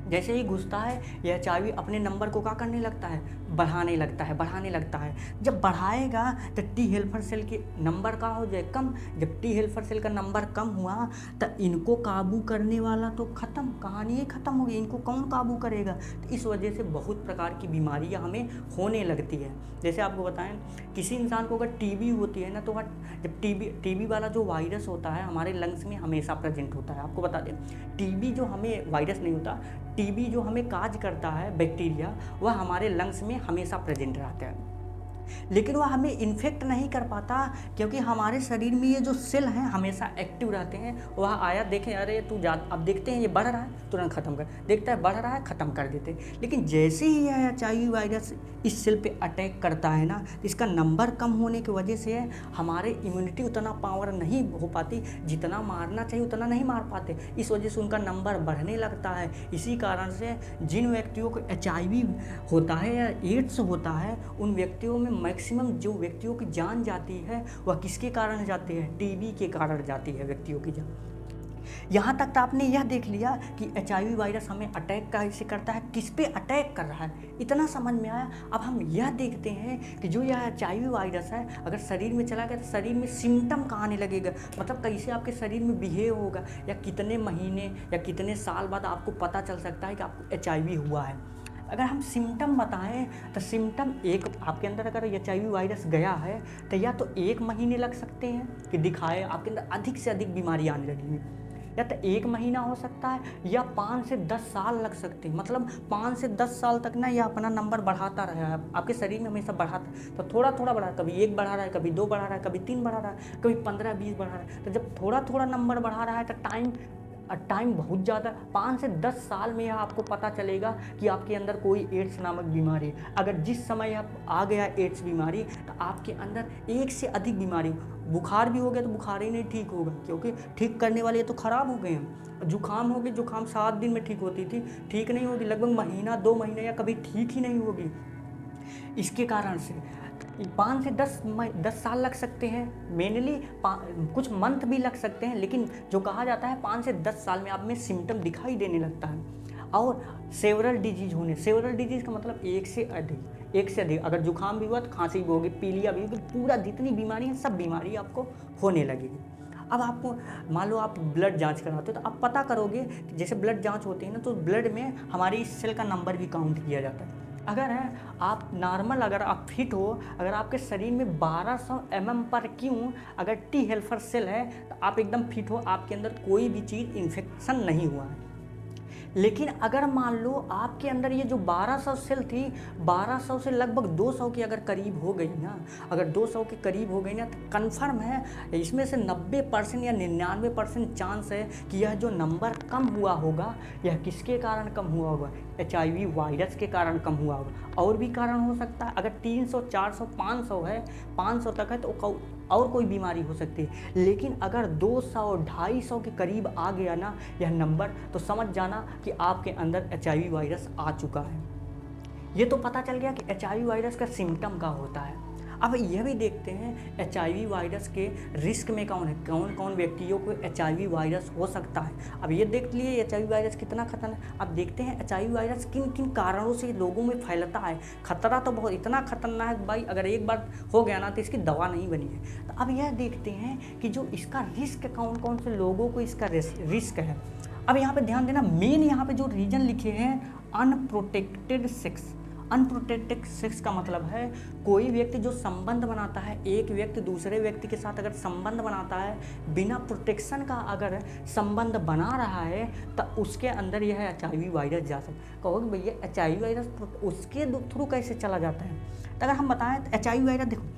[SPEAKER 1] जैसे ही घुसता है यह चाबी अपने नंबर को क्या करने लगता है, बढ़ाने लगता है। जब बढ़ाएगा तो टी हेल्पर सेल के नंबर का हो जाए कम। जब टी हेल्पर सेल का नंबर कम हुआ तो इनको काबू करने वाला तो ख़त्म, कहानी ही ख़त्म हो गई। इनको कौन काबू करेगा। तो इस वजह से बहुत प्रकार की बीमारियां हमें होने लगती है। जैसे आपको बताएं, किसी इंसान को अगर टीबी होती है ना, तो जब टीबी वाला जो वायरस होता है हमारे लंग्स में हमेशा प्रेजेंट होता है। आपको बता दें, टीबी जो हमें वायरस नहीं होता, टीबी जो हमें काज करता है बैक्टीरिया, वह हमारे लंग्स में हमेशा प्रेजेंट रहता है। लेकिन वह हमें इन्फेक्ट नहीं कर पाता, क्योंकि हमारे शरीर में ये जो सेल हैं हमेशा एक्टिव रहते हैं। वह आया देखें, अरे तू जा, अब देखते हैं ये बढ़ रहा है, तुरंत ख़त्म कर, देखता है बढ़ रहा है, ख़त्म कर देते हैं। लेकिन जैसे ही यह HIV वायरस इस सेल पे अटैक करता है ना, इसका नंबर कम होने की वजह से हमारे इम्यूनिटी उतना पावर नहीं हो पाती, जितना मारना चाहिए उतना नहीं मार पाते। इस वजह से उनका नंबर बढ़ने लगता है। इसी कारण से जिन व्यक्तियों को HIV होता है या एड्स होता है, उन व्यक्तियों में मैक्सिमम जो व्यक्तियों की जान जाती है वह किसके कारण जाती है? TB के कारण जाती है व्यक्तियों की जान। यहाँ तक तो आपने यह देख लिया कि HIV वायरस हमें अटैक कैसे करता है, किस पे अटैक कर रहा है, इतना समझ में आया। अब हम यह देखते हैं कि जो यह HIV वायरस है अगर शरीर में चला गया तो शरीर में सिम्टम कहाँ आने लगेगा, मतलब कैसे आपके शरीर में बिहेव होगा, या कितने महीने या कितने साल बाद आपको पता चल सकता है कि आपको HIV हुआ है। अगर हम सिम्टम बताएं तो सिम्टम एक आपके अंदर अगर HIV वायरस गया है तो या तो 1 महीने लग सकते हैं कि दिखाए आपके अंदर अधिक से अधिक बीमारी आने लगेगी, या तो 1 महीना हो सकता है, या 5 से 10 साल लग सकते हैं। मतलब 5 से 10 साल तक ना यह अपना नंबर बढ़ाता रहा है, आपके शरीर में हमेशा बढ़ाता, तो थोड़ा थोड़ा बढ़ा, कभी 1 बढ़ा रहा है, कभी 2 बढ़ा रहा है, कभी 3 बढ़ा रहा है, कभी 15-20 बढ़ा रहा है। तो जब थोड़ा थोड़ा नंबर बढ़ा रहा है तो टाइम बहुत ज़्यादा, 5 से 10 साल में यह आपको पता चलेगा कि आपके अंदर कोई एड्स नामक बीमारी है। अगर जिस समय आप आ गया एड्स बीमारी तो आपके अंदर 1 से अधिक बीमारी, बुखार भी हो गया तो बुखार ही नहीं ठीक होगा, क्योंकि ठीक करने वाले तो ख़राब हो गए हैं। जुकाम हो गई, जुकाम 7 दिन में ठीक होती थी, ठीक नहीं होगी, लगभग महीना 2 महीने या कभी ठीक ही नहीं होगी। इसके कारण से 5 से 10 साल लग सकते हैं, मेनली कुछ मंथ भी लग सकते हैं, लेकिन जो कहा जाता है 5 से 10 साल में आप में सिम्टम दिखाई देने लगता है। और सेवरल डिजीज होने, सेवरल डिजीज का मतलब 1 से अधिक, अगर जुकाम भी हुआ तो खांसी भी होगी, पीलिया भी होगी, पूरा जितनी बीमारी है सब बीमारी आपको होने लगेगी। अब आपको मान लो आप ब्लड जांच कराते हो तो आप पता करोगे कि जैसे ब्लड जांच होती है ना, तो ब्लड में हमारी इस सेल का नंबर भी काउंट किया जाता है। अगर है आप नॉर्मल, अगर आप फिट हो, अगर आपके शरीर में 1200 mm/Q अगर T हेल्पर सेल है तो आप एकदम फिट हो, आपके अंदर कोई भी चीज़ इन्फेक्शन नहीं हुआ है। लेकिन अगर मान लो आपके अंदर ये जो 1200 सेल थी, 1200 से लगभग 200 के अगर करीब हो गई ना, अगर 200 के करीब हो गई ना, तो कन्फर्म है इसमें से 90% या 99% चांस है कि यह जो नंबर कम हुआ होगा यह किसके कारण कम हुआ होगा? HIV वायरस के कारण कम हुआ होगा। और भी कारण हो सकता है, अगर 300, 400, 500 है, 500 तक है तो और कोई बीमारी हो सकती है। लेकिन अगर 200, 250 के करीब आ गया ना यह नंबर, तो समझ जाना कि आपके अंदर HIV वायरस आ चुका है। ये तो पता चल गया कि HIV वायरस का सिम्टम क्या होता है। अब यह भी देखते हैं HIV वायरस के रिस्क में कौन है, कौन कौन व्यक्तियों को HIV वायरस हो सकता है। अब ये देख लिए HIV वायरस कितना खतरनाक है। अब देखते हैं HIV वायरस किन किन कारणों से लोगों में फैलता है। खतरा तो बहुत इतना खतरनाक है भाई, अगर एक बार हो गया ना तो इसकी दवा नहीं बनी है। तो अब यह देखते हैं कि जो इसका रिस्क, कौन कौन से लोगों को इसका रिस्क है। अब यहाँ पे ध्यान देना, मेन यहाँ पे जो रीजन लिखे हैं अनप्रोटेक्टेड सेक्स। अनप्रोटेक्टेड सेक्स का मतलब है कोई व्यक्ति जो संबंध बनाता है, एक व्यक्ति दूसरे व्यक्ति के साथ अगर संबंध बनाता है बिना प्रोटेक्शन का, अगर संबंध बना रहा है तो उसके अंदर यह HIV वायरस जा सकता है। कहोगे भैया HIV वायरस उसके थ्रू कैसे चला जाता है? तो अगर हम बताएं तो HIV वायरस, देखो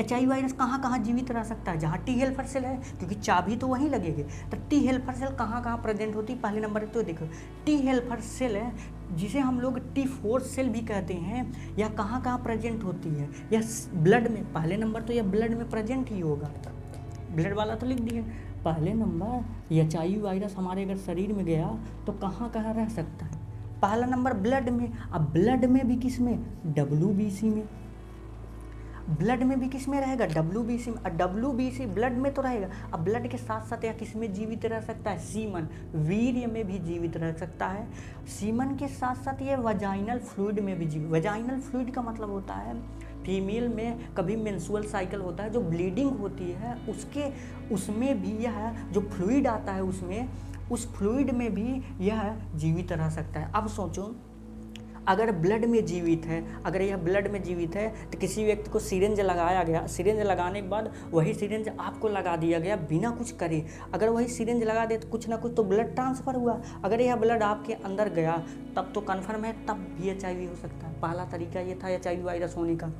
[SPEAKER 1] HIV वायरस कहाँ कहाँ जीवित रह सकता है? जहाँ T हेल्पर सेल है, क्योंकि चाबी तो वहीं लगेगी। तो T हेल्पर सेल कहाँ कहाँ प्रेजेंट होती है? पहले नंबर तो देखो T हेल्पर सेल है, जिसे हम लोग T4 सेल भी कहते हैं, यह कहाँ कहाँ प्रेजेंट होती है? यह ब्लड में, पहले नंबर तो यह ब्लड में प्रेजेंट ही होगा, ब्लड वाला तो लिख दिए पहले नंबर। ये HIV वायरस हमारे अगर शरीर में गया तो कहाँ कहाँ रह सकता है? पहला नंबर ब्लड में। अब ब्लड में भी किस में? WBC में। ब्लड में भी किस में रहेगा? WBC में। WBC ब्लड में तो रहेगा। अब ब्लड के साथ साथ या किस में जीवित रह सकता है? सीमन, वीर्य में भी जीवित रह सकता है। सीमन के साथ साथ ये वजाइनल फ्लूइड में भी जीवित। वजाइनल फ्लूइड का मतलब होता है फीमेल में कभी मेंस्ट्रुअल साइकिल होता है, जो ब्लीडिंग होती है उसमें भी यह जो फ्लूइड आता है उसमें, उस फ्लूइड में भी यह जीवित रह सकता है। अब सोचो, अगर ब्लड में जीवित है, अगर यह ब्लड में जीवित है तो किसी व्यक्ति को सिरिंज लगाया गया, सिरिंज लगाने के बाद वही सिरिंज आपको लगा दिया गया बिना कुछ करे, अगर वही सिरिंज लगा दे तो कुछ ना कुछ तो ब्लड ट्रांसफ़र हुआ। अगर यह ब्लड आपके अंदर गया तब तो कन्फर्म है, तब भी HIV हो सकता है। पहला तरीका ये था HIV वायरस होने का।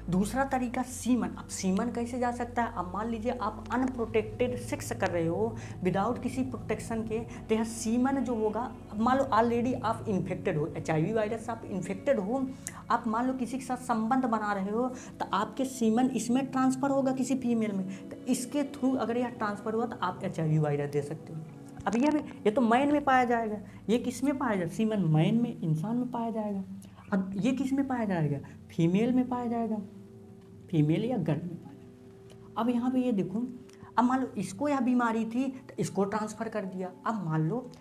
[SPEAKER 1] दूसरा तरीका सीमन। अब सीमन कैसे जा सकता है? अब मान लीजिए आप अनप्रोटेक्टेड सेक्स कर रहे हो विदाउट किसी प्रोटेक्शन के, तो यह सीमन जो होगा, अब मान लो ऑलरेडी आप इन्फेक्टेड हो, HIV वायरस से आप इन्फेक्टेड हो, आप मान लो किसी के साथ संबंध बना रहे हो, तो आपके सीमन इसमें ट्रांसफ़र होगा किसी फीमेल में, तो इसके थ्रू अगर यह ट्रांसफ़र हुआ तो आप HIV वायरस दे सकते हो। अब ये तो मैन में पाया जाएगा, ये किस में पाया जाएगा? सीमन मैन में, इंसान में पाया जाएगा। अब ये किस में पाया जाएगा? फीमेल में पाया जाएगा, फीमेल या गर्ल में पाया जाएगा। अब यहाँ पे ये देखो, अब मान लो इसको यह बीमारी थी तो इसको ट्रांसफ़र कर दिया। अब मान लो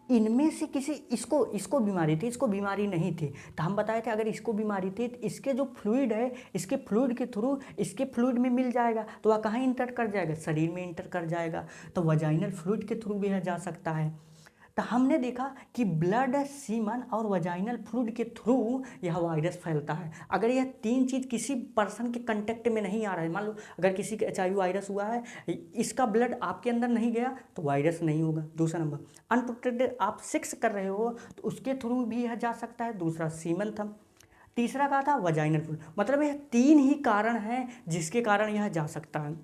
[SPEAKER 1] इनमें से किसी इसको बीमारी थी, इसको बीमारी नहीं थी, तो हम बताए थे अगर इसको बीमारी थी तो इसके जो फ्लूइड है, इसके फ्लूइड के थ्रू इसके फ्लूइड में मिल जाएगा, तो वह कहाँ इंटर कर जाएगा? शरीर में इंटर कर जाएगा। तो वजाइनल फ्लूइड के थ्रू भी यह जा सकता है। तो हमने देखा कि ब्लड, सीमन और वजाइनल फ्लूइड के थ्रू यह वायरस फैलता है। अगर यह तीन चीज़ किसी पर्सन के कांटेक्ट में नहीं आ रहा है, मान लो अगर किसी के HIV वायरस हुआ है, इसका ब्लड आपके अंदर नहीं गया तो वायरस नहीं होगा। दूसरा नंबर, अनप्रोटेक्टेड आप सेक्स कर रहे हो तो उसके थ्रू भी यह जा सकता है। दूसरा सीमन था। तीसरा कहा था वजाइनल फ्लूइड। मतलब यह तीन ही कारण हैं जिसके कारण यह जा सकता है।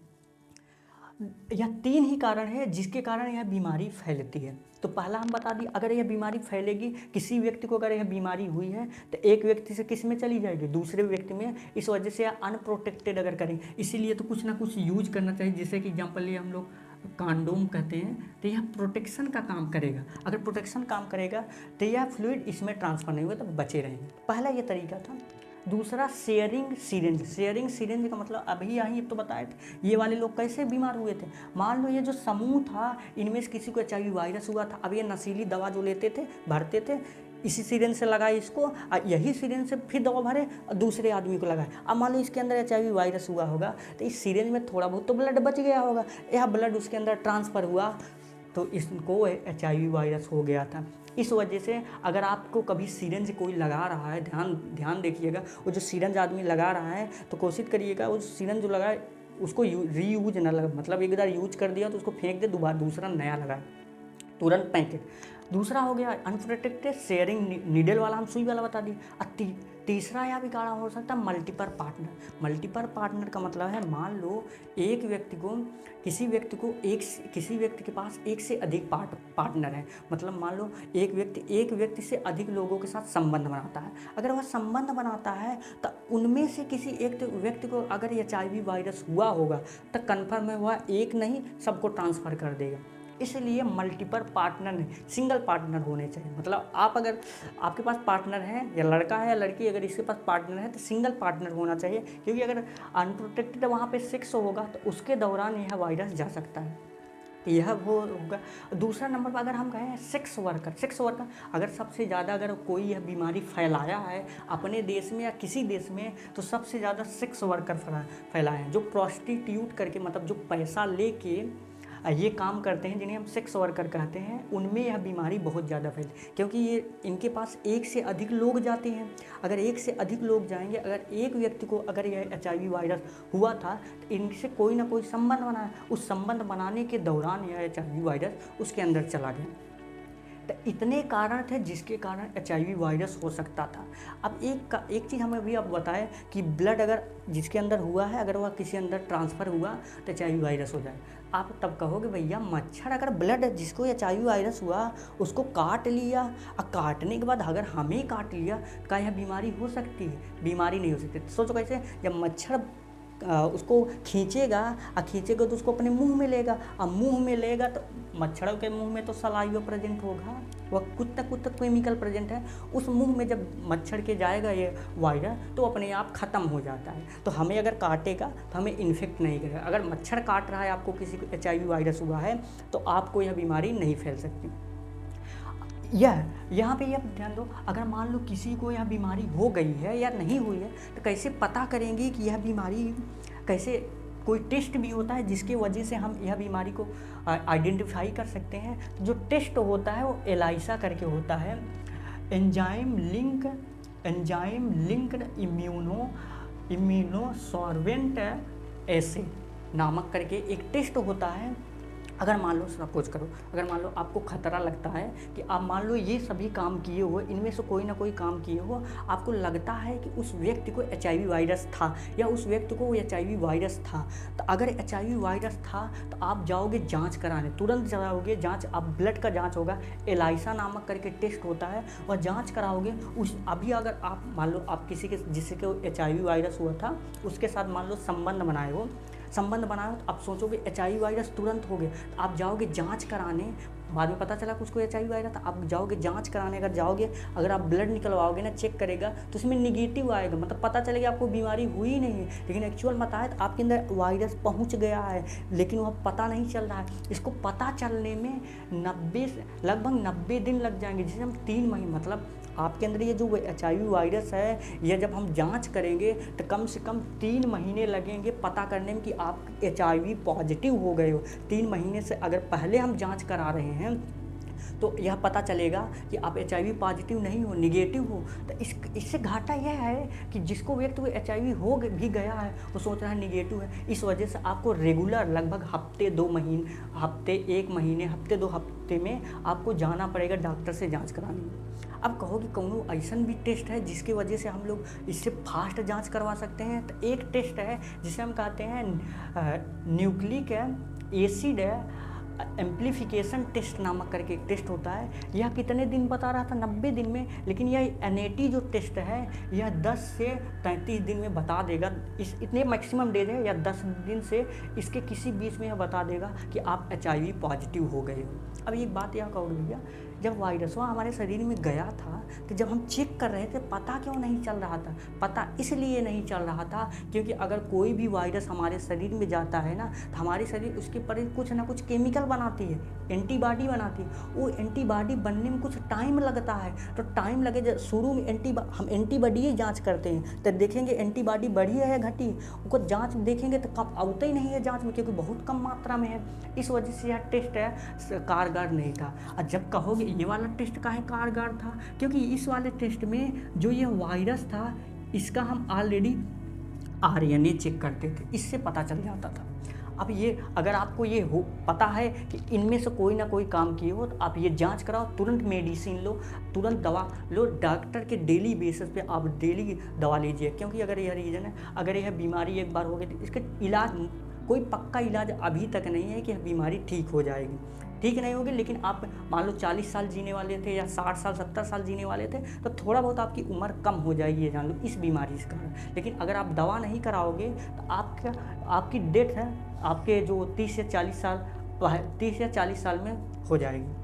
[SPEAKER 1] यह तीन ही कारण है जिसके कारण यह बीमारी फैलती है। तो पहला हम बता दिए, अगर यह बीमारी फैलेगी, किसी व्यक्ति को अगर यह बीमारी हुई है तो एक व्यक्ति से किस में चली जाएगी? दूसरे व्यक्ति में। इस वजह से अनप्रोटेक्टेड अगर करें, इसीलिए तो कुछ ना कुछ यूज करना चाहिए। जैसे कि एग्जांपल लिए हम लोग कंडोम कहते हैं, तो यह प्रोटेक्शन का काम करेगा। अगर प्रोटेक्शन काम करेगा तो यह फ्लूइड इसमें ट्रांसफर नहीं हुआ तो बचे रहेंगे। पहला ये तरीका था। दूसरा शेयरिंग सिरिंज। शेयरिंग सिरिंज का मतलब अभी यहीं तो बताए थे, ये वाले लोग कैसे बीमार हुए थे। मान लो ये जो समूह था, इनमें से किसी को HIV वायरस हुआ था। अब ये नशीली दवा जो लेते थे, भरते थे, इसी सिरिंज से लगाए इसको, यही सिरिंज से फिर दवा भरे और दूसरे आदमी को लगाए। अब मान लो इसके अंदर HIV वायरस हुआ होगा तो इस सिरिंज में थोड़ा बहुत तो ब्लड बच गया होगा, यह ब्लड उसके अंदर ट्रांसफ़र हुआ तो इसको HIV वायरस हो गया था। इस वजह से अगर आपको कभी सिरिंज कोई लगा रहा है, ध्यान देखिएगा, वो जो सिरिंज आदमी लगा रहा है तो कोशिश करिएगा वो सिरिंज जो लगा है उसको रीयूज ना लगा, मतलब एक बार यूज कर दिया तो उसको फेंक दे, दोबारा दूसरा नया लगाए, तुरंत पैकेट। दूसरा हो गया अनप्रोटेक्टेड शेयरिंग नीडल वाला, हम सुई वाला बता दिए। तीसरा या भी कारण हो सकता है मल्टीपल पार्टनर। मल्टीपल पार्टनर का मतलब है, मान लो एक व्यक्ति को किसी व्यक्ति के पास एक से अधिक पार्टनर है। मतलब मान लो एक व्यक्ति से अधिक लोगों के साथ संबंध बनाता है। अगर वह संबंध बनाता है तो उनमें से किसी एक व्यक्ति को अगर HIV वायरस हुआ होगा तो कन्फर्म है वह एक नहीं सबको ट्रांसफ़र कर देगा। इसलिए मल्टीपल पार्टनर नहीं, सिंगल पार्टनर होने चाहिए। मतलब आप अगर आपके पास पार्टनर है, या लड़का है या लड़की, अगर इसके पास पार्टनर है तो सिंगल पार्टनर होना चाहिए, क्योंकि अगर अनप्रोटेक्टेड वहाँ पे सेक्स होगा तो उसके दौरान यह वायरस जा सकता है। यह वो होगा। दूसरा नंबर पर अगर हम कहें सेक्स वर्कर, अगर सबसे ज़्यादा अगर कोई यह बीमारी फैलाया है अपने देश में या किसी देश में, तो सबसे ज़्यादा सेक्स वर्कर फैलाए हैं, जो प्रोस्टिट्यूट करके, मतलब जो पैसा लेके ये काम करते हैं, जिन्हें हम सेक्स वर्कर कहते हैं, उनमें यह बीमारी बहुत ज़्यादा फैलती, क्योंकि ये इनके पास एक से अधिक लोग जाते हैं। अगर एक से अधिक लोग जाएंगे, अगर एक व्यक्ति को अगर यह HIV वायरस हुआ था तो इनसे कोई ना कोई संबंध बनाया, उस संबंध बनाने के दौरान यह HIV वायरस उसके अंदर चला गया। तो इतने कारण थे जिसके कारण HIV वायरस हो सकता था। अब एक चीज़ हमें भी अब बताएं कि ब्लड अगर जिसके अंदर हुआ है, अगर वह किसी अंदर ट्रांसफ़र हुआ तो HIV वायरस हो जाए। आप तब कहोगे भैया मच्छर अगर ब्लड जिसको HIV वायरस हुआ उसको काट लिया, और काटने के बाद अगर हमें काट लिया, क्या यह बीमारी हो सकती है? बीमारी नहीं हो सकती। सोचो कैसे, जब मच्छर उसको खींचेगा तो उसको अपने मुंह में लेगा, और मुंह में लेगा तो मच्छरों के मुंह में तो सलाइवा प्रेजेंट होगा, वह कुछ न केमिकल प्रेजेंट है। उस मुंह में जब मच्छर के जाएगा ये वायरस तो अपने आप ख़त्म हो जाता है। तो हमें अगर काटेगा तो हमें इन्फेक्ट नहीं करेगा। अगर मच्छर काट रहा है, आपको किसी को HIV वायरस हुआ है, तो आपको यह बीमारी नहीं फैल सकती। यहाँ पे यह ध्यान दो, अगर मान लो किसी को यह बीमारी हो गई है या नहीं हुई है, तो कैसे पता करेंगे कि यह बीमारी, कैसे कोई टेस्ट भी होता है जिसकी वजह से हम यह बीमारी को आइडेंटिफाई कर सकते हैं। जो टेस्ट होता है वो ELISA करके होता है, एंजाइम लिंक्ड इम्यूनोसॉर्बेंट एसे नामक करके एक टेस्ट होता है। अगर मान लो सपोज करो, अगर मान लो आपको खतरा लगता है कि आप मान लो ये सभी काम किए हो, इनमें से कोई ना कोई काम किए हो, आपको लगता है कि उस व्यक्ति को HIV वायरस था या उस व्यक्ति को HIV वायरस था, तो अगर HIV वायरस था तो आप जाओगे जांच कराने, तुरंत जाओगे जांच, आप ब्लड का जांच होगा, एलाइसा नामक करके टेस्ट होता है, और जांच कराओगे। उस अभी अगर आप मान लो आप किसी के जिसके HIV वायरस हुआ था उसके साथ मान लो संबंध बनाए हो तो आप सोचोगे HIV वायरस तुरंत हो गया, तो आप जाओगे जांच कराने, बाद में पता चला कि उसको HIV वायरस था, आप जाओगे जांच कराने। अगर जाओगे, अगर आप ब्लड निकलवाओगे ना, चेक करेगा तो उसमें निगेटिव आएगा, मतलब पता चलेगा आपको बीमारी हुई नहीं है, लेकिन एक्चुअल में है तो आपके अंदर वायरस पहुंच गया है, लेकिन वह पता नहीं चल रहा है। इसको पता चलने में लगभग 90 दिन लग जाएंगे, जिसे हम 3 महीने, मतलब आपके अंदर ये जो HIV वायरस है, यह जब हम जांच करेंगे तो कम से कम 3 महीने लगेंगे पता करने में कि आप HIV पॉजिटिव हो गए हो। 3 महीने से अगर पहले हम जांच करा रहे हैं तो यह पता चलेगा कि आप HIV पॉजिटिव नहीं हो, निगेटिव हो। तो इससे घाटा यह है कि जिसको व्यक्ति को HIV हो भी गया है वो सोच रहा है निगेटिव है। इस वजह से आपको रेगुलर लगभग हफ्ते 2 महीने, हफ्ते 2 हफ्ते में आपको जाना पड़ेगा डॉक्टर से जांच कराने। अब कहो कि कौनो ऐसा भी टेस्ट है जिसकी वजह से हम लोग इससे फास्ट जांच करवा सकते हैं, तो एक टेस्ट है जिसे हम कहते हैं न्यूक्लिक एसिड एम्प्लीफिकेशन टेस्ट नामक करके एक टेस्ट होता है। यह कितने दिन बता रहा था, 90 दिन में, लेकिन यह NAT जो टेस्ट है यह 10 से 33 दिन में बता देगा। इतने मैक्सिमम डेज है, या 10 दिन से इसके किसी बीच में यह बता देगा कि आप HIV पॉजिटिव हो गए हो। अब एक बात यह कहोगे भैया, जब वायरस हमारे शरीर में गया था तो जब हम चेक कर रहे थे पता क्यों नहीं चल रहा था? पता इसलिए नहीं चल रहा था क्योंकि अगर कोई भी वायरस हमारे शरीर में जाता है ना, तो हमारे शरीर उसके पर कुछ ना कुछ केमिकल बनाती है, एंटीबॉडी बनाती है। वो एंटीबॉडी बनने में कुछ टाइम लगता है, तो टाइम लगे। शुरू में हम एंटीबॉडी ही जाँच करते हैं, तो देखेंगे एंटीबॉडी बढ़ी है या घटी, उसको जाँच देखेंगे तो कब आउता ही नहीं है जाँच में, क्योंकि बहुत कम मात्रा में है। इस वजह से यह टेस्ट है कारगर नहीं था। और जब कहोगे ये वाला टेस्ट काहे कारगर था, क्योंकि इस वाले टेस्ट में जो ये वायरस था इसका हम ऑलरेडी RNA चेक करते थे, इससे पता चल जाता था। अब ये अगर आपको ये पता है कि इनमें से कोई ना कोई काम किए हो, तो आप ये जांच कराओ, तुरंत मेडिसिन लो, तुरंत दवा लो, डॉक्टर के डेली बेसिस पे आप डेली दवा लीजिए। क्योंकि अगर यह रीज़न है, अगर यह बीमारी एक बार हो गई तो इसका इलाज, कोई पक्का इलाज अभी तक नहीं है कि यह बीमारी ठीक हो जाएगी, ठीक नहीं होगी। लेकिन आप मान लो 40 साल जीने वाले थे या 60 साल 70 साल जीने वाले थे, तो थोड़ा बहुत आपकी उम्र कम हो जाएगी, ये जान लो, इस बीमारी से कारण। लेकिन अगर आप दवा नहीं कराओगे तो आपकी डेथ है आपके जो 30 से 40 साल में हो जाएगी।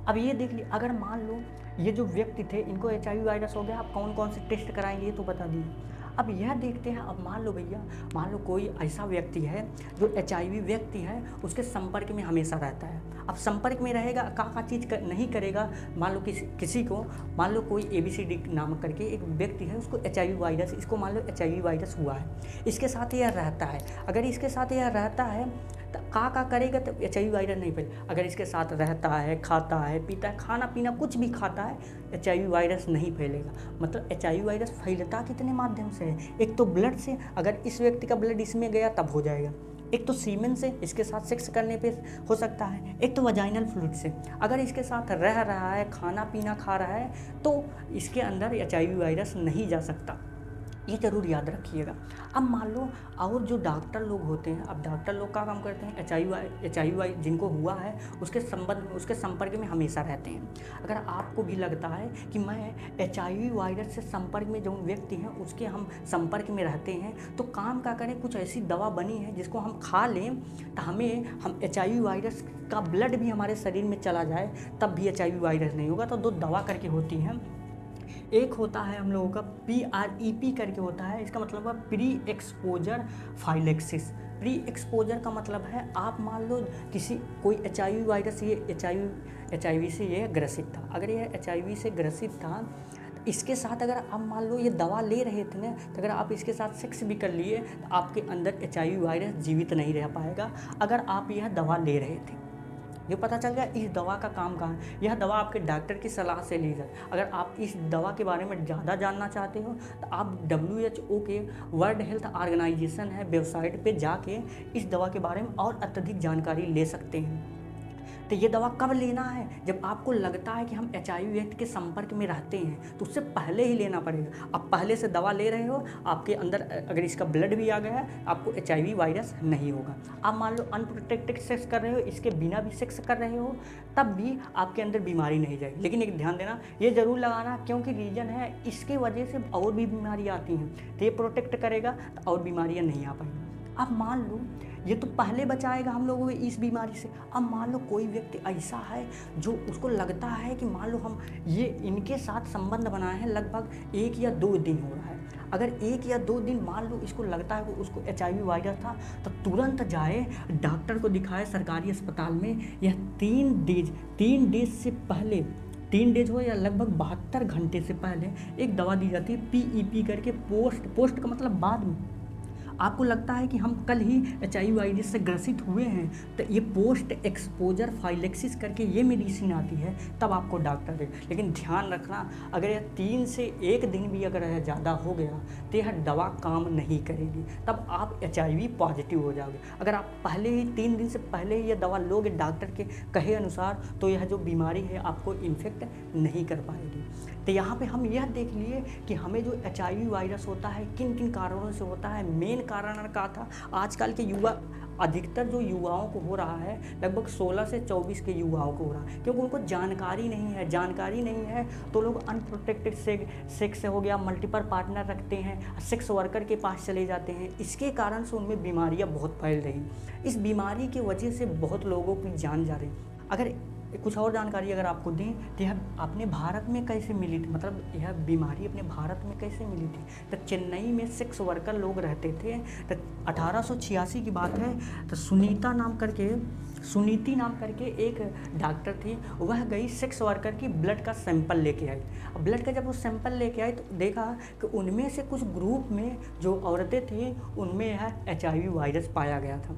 [SPEAKER 1] अब ये देख लीजिए, अगर मान लो ये जो व्यक्ति थे इनको HIV वायरस हो गया, आप कौन कौन से टेस्ट कराएंगे ये तो बता दीजिए। अब यह देखते हैं, अब मान लो भैया, मान लो कोई ऐसा व्यक्ति है जो HIV व्यक्ति है, उसके संपर्क में हमेशा रहता है। अब संपर्क में रहेगा, का चीज़ नहीं करेगा। मान लो किसी को, मान लो कोई ABCD नामक करके एक व्यक्ति है, उसको HIV वायरस, इसको मान लो HIV वायरस हुआ है, इसके साथ यह रहता है। अगर इसके साथ यह रहता है तो का करेगा तो HIV वायरस नहीं फैले। अगर इसके साथ रहता है, खाता है, पीता है, खाना पीना कुछ भी खाता है, HIV वायरस नहीं फैलेगा। मतलब HIV वायरस फैलता कितने माध्यम से है? एक तो ब्लड से, अगर इस व्यक्ति का ब्लड इसमें गया तब हो जाएगा। एक तो सीमेन से, इसके साथ सेक्स करने पे हो सकता है। एक तो वजाइनल फ्लूइड से, अगर इसके साथ रह रहा है, खाना पीना खा रहा है, तो इसके अंदर HIV वायरस नहीं जा सकता। ये ज़रूर याद रखिएगा। अब मान लो और जो डॉक्टर लोग होते हैं, अब डॉक्टर लोग का काम करते हैं, HIV जिनको हुआ है उसके संपर्क में हमेशा रहते हैं। अगर आपको भी लगता है कि मैं HIV वायरस से संपर्क में जो व्यक्ति हैं उसके हम संपर्क में रहते हैं, तो काम का करें, कुछ ऐसी दवा बनी है जिसको हम खा लें तो हम HIV वायरस का ब्लड भी हमारे शरीर में चला जाए तब भी HIV वायरस नहीं होगा। तो 2 दवा करके होती हैं। एक होता है हम लोगों का PrEP करके होता है, इसका मतलब है प्री एक्सपोजर फाइलेक्सिस। प्री एक्सपोजर का मतलब है आप मान लो कोई HIV वायरस, ये HIV से ये ग्रसित था। अगर ये HIV से ग्रसित था, इसके साथ अगर आप मान लो ये दवा ले रहे थे ना, तो अगर आप इसके साथ सेक्स भी कर लिए तो आपके अंदर HIV वायरस जीवित नहीं रह पाएगा अगर आप यह दवा ले रहे थे। ये पता चल गया इस दवा का काम कहाँ है। यह दवा आपके डॉक्टर की सलाह से ली जाए। अगर आप इस दवा के बारे में ज़्यादा जानना चाहते हो तो आप WHO के वर्ल्ड हेल्थ ऑर्गेनाइजेशन है वेबसाइट पे जाके इस दवा के बारे में और अत्यधिक जानकारी ले सकते हैं। तो ये दवा कब लेना है? जब आपको लगता है कि हम HIV व्यक्ति के संपर्क में रहते हैं तो उससे पहले ही लेना पड़ेगा। आप पहले से दवा ले रहे हो, आपके अंदर अगर इसका ब्लड भी आ गया है, आपको HIV वायरस नहीं होगा। आप मान लो अनप्रोटेक्टेड सेक्स कर रहे हो, इसके बिना भी सेक्स कर रहे हो, तब भी आपके अंदर बीमारी नहीं जाएगी। लेकिन एक ध्यान देना, ये ज़रूर लगाना, क्योंकि रीज़न है इसके वजह से और भी बीमारी आती हैं। तो ये प्रोटेक्ट करेगा तो और बीमारियाँ नहीं आ पाएंगी। अब मान लो ये तो पहले बचाएगा हम लोगों को इस बीमारी से। अब मान लो कोई व्यक्ति ऐसा है जो उसको लगता है कि मान लो हम ये इनके साथ संबंध बनाए हैं, लगभग 1 या 2 दिन हो रहा है। अगर 1 या 2 दिन मान लो इसको लगता है कि उसको HIV वायरस था, तो तुरंत जाए डॉक्टर को दिखाए सरकारी अस्पताल में। यह 3 डेज से पहले, 3 डेज हो या लगभग 72 घंटे से पहले एक दवा दी जाती है PEP करके, पोस्ट का मतलब बाद में। आपको लगता है कि हम कल ही HIV वायरस से ग्रसित हुए हैं, तो ये पोस्ट एक्सपोजर फाइलेक्सिस करके ये मेडिसिन आती है, तब आपको डॉक्टर दे। लेकिन ध्यान रखना, अगर यह 3 से 1 दिन भी अगर यह ज़्यादा हो गया तो यह दवा काम नहीं करेगी, तब आप HIV पॉजिटिव हो जाओगे। अगर आप पहले ही 3 दिन से पहले ही यह दवा लोगे डॉक्टर के कहे अनुसार, तो यह जो बीमारी है आपको इन्फेक्ट नहीं कर पाएगी। तो यहाँ पे हम यह देख लिए कि हमें जो HIV वायरस होता है किन किन कारणों से होता है। मेन कारण क्या था? आजकल के युवा, अधिकतर जो युवाओं को हो रहा है, लगभग 16 से 24 के युवाओं को हो रहा है, क्योंकि उनको जानकारी नहीं है तो लोग अनप्रोटेक्टेड सेक्स हो गया, मल्टीपल पार्टनर रखते हैं, सेक्स वर्कर के पास चले जाते हैं। इसके कारण से उनमें बीमारियां बहुत फैल रही। इस बीमारी की वजह से बहुत लोगों की जान जा रही। अगर कुछ और जानकारी अगर आपको दें तो यह अपने भारत में कैसे मिली थी, मतलब यह बीमारी अपने भारत में कैसे मिली थी? तो चेन्नई में सेक्स वर्कर लोग रहते थे। तो 1886 की बात है। तो सुनीति नाम करके एक डॉक्टर थी, वह गई सेक्स वर्कर की ब्लड का सैंपल लेके आई। ब्लड का जब वो सैंपल लेके आई तो देखा कि उनमें से कुछ ग्रुप में जो औरतें थी उनमें यह HIV वायरस पाया गया था।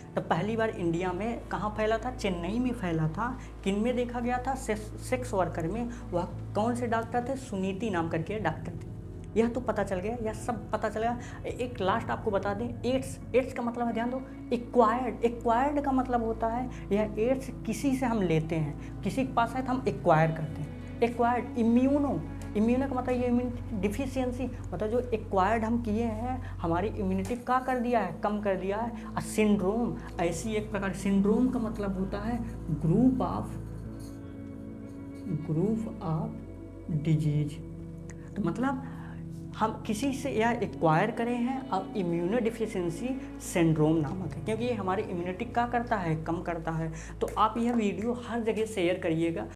[SPEAKER 1] तो पहली बार इंडिया में कहाँ फैला था? चेन्नई में फैला था। किन में देखा गया था? सेक्स वर्कर में। वह कौन से डॉक्टर थे? सुनीति नाम करके डॉक्टर थे। यह तो पता चल गया, यह सब पता चल गया। एक लास्ट आपको बता दें, एड्स का मतलब है, ध्यान दो, एक्वायर्ड का मतलब होता है यह एड्स किसी से हम लेते हैं, किसी के पास है तो हम एक्वायर करते हैं। एक्वायर्ड इम्यूनो का मतलब ये इम्यूनिटी डिफिशियंसी, मतलब जो एक्वायर्ड हम किए हैं, हमारी इम्यूनिटी क्या कर दिया है? कम कर दिया है। सिंड्रोम, ऐसी एक प्रकार, सिंड्रोम का मतलब होता है ग्रुप ऑफ डिजीज। तो मतलब हम किसी से यह एक्वायर करे हैं और इम्यूनो डिफिशियंसी सिंड्रोम नामक है, क्योंकि ये हमारी इम्यूनिटी क्या करता है? कम करता है। तो आप यह वीडियो हर जगह शेयर करिएगा।